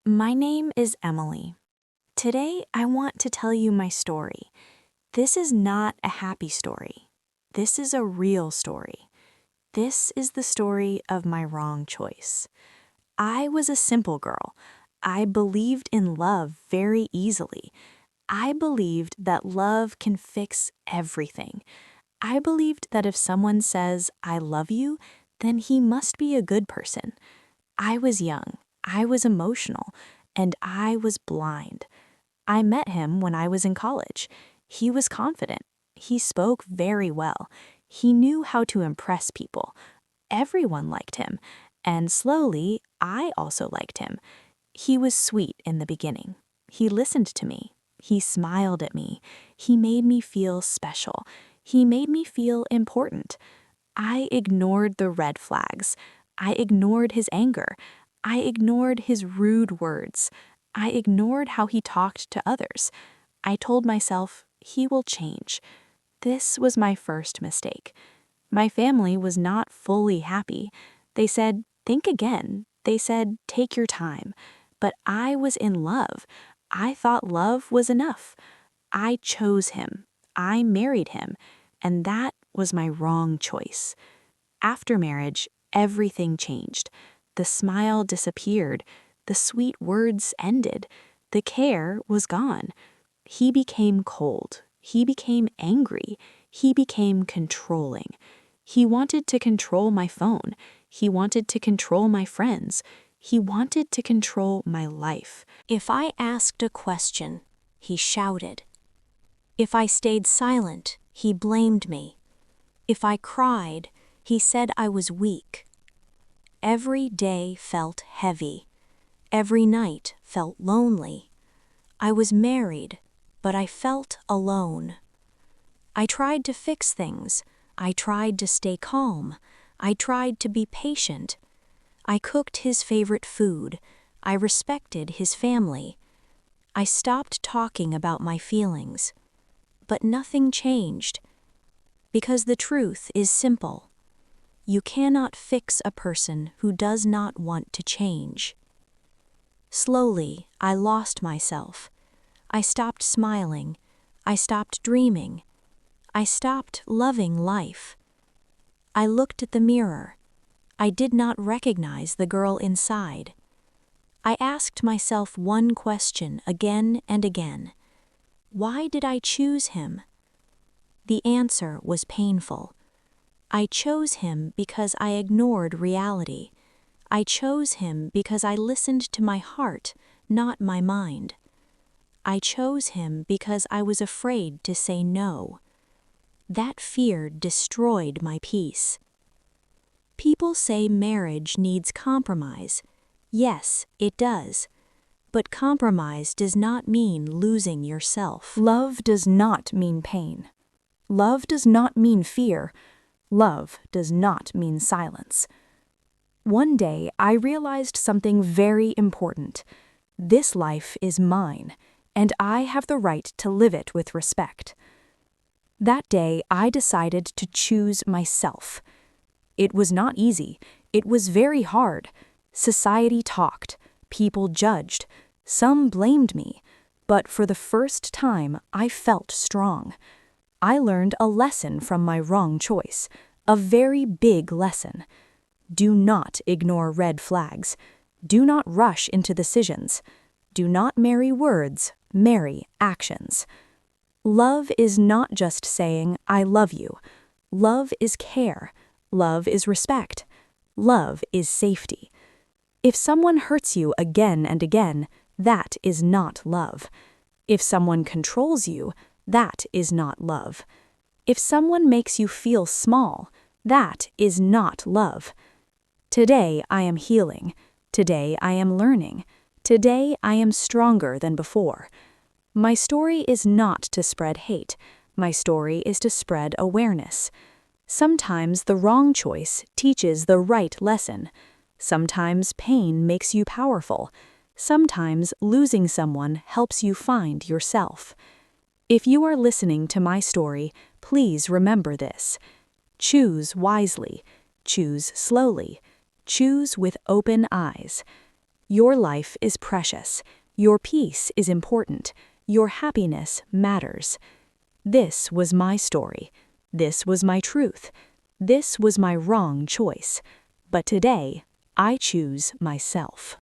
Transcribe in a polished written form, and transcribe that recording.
My name is Emily. Today, I want to tell you my story. This is not a happy story. This is a real story. This is the story of my wrong choice. I was a simple girl. I believed in love very easily. I believed that love can fix everything. I believed that if someone says, "I love you," then he must be a good person. I was young, I was emotional, and I was blind. I met him when I was in college. He was confident. He spoke very well. He knew how to impress people. Everyone liked him, and slowly, I also liked him. He was sweet in the beginning. He listened to me. He smiled at me. He made me feel special. He made me feel important. I ignored the red flags. I ignored his anger. I ignored his rude words. I ignored how he talked to others. I told myself, he will change. This was my first mistake. My family was not fully happy. They said, think again. They said, take your time. But I was in love. I thought love was enough. I chose him. I married him. And that was my wrong choice. After marriage, everything changed. The smile disappeared. The sweet words ended. The care was gone. He became cold. He became angry. He became controlling. He wanted to control my phone. He wanted to control my friends. He wanted to control my life. If I asked a question, he shouted. If I stayed silent, he blamed me. If I cried, he said I was weak. Every day felt heavy. Every night felt lonely. I was married, but I felt alone. I tried to fix things. I tried to stay calm. I tried to be patient. I cooked his favorite food. I respected his family. I stopped talking about my feelings. But nothing changed. Because the truth is simple. You cannot fix a person who does not want to change. Slowly, I lost myself. I stopped smiling. I stopped dreaming. I stopped loving life. I looked at the mirror. I did not recognize the girl inside. I asked myself one question again and again. Why did I choose him? The answer was painful. I chose him because I ignored reality. I chose him because I listened to my heart, not my mind. I chose him because I was afraid to say no. That fear destroyed my peace. People say marriage needs compromise. Yes, it does. But compromise does not mean losing yourself. Love does not mean pain. Love does not mean fear. Love does not mean silence. One day, I realized something very important. This life is mine, and I have the right to live it with respect. That day, I decided to choose myself. It was not easy. It was very hard. Society talked. People judged. Some blamed me. But for the first time, I felt strong. I learned a lesson from my wrong choice, a very big lesson. Do not ignore red flags. Do not rush into decisions. Do not marry words, marry actions. Love is not just saying, I love you. Love is care. Love is respect. Love is safety. If someone hurts you again and again, that is not love. If someone controls you, that is not love. If someone makes you feel small, that is not love. Today I am healing. Today I am learning. Today I am stronger than before. My story is not to spread hate. My story is to spread awareness. Sometimes the wrong choice teaches the right lesson. Sometimes pain makes you powerful. Sometimes losing someone helps you find yourself. If you are listening to my story, please remember this. Choose wisely. Choose slowly. Choose with open eyes. Your life is precious. Your peace is important. Your happiness matters. This was my story. This was my truth. This was my wrong choice. But today, I choose myself.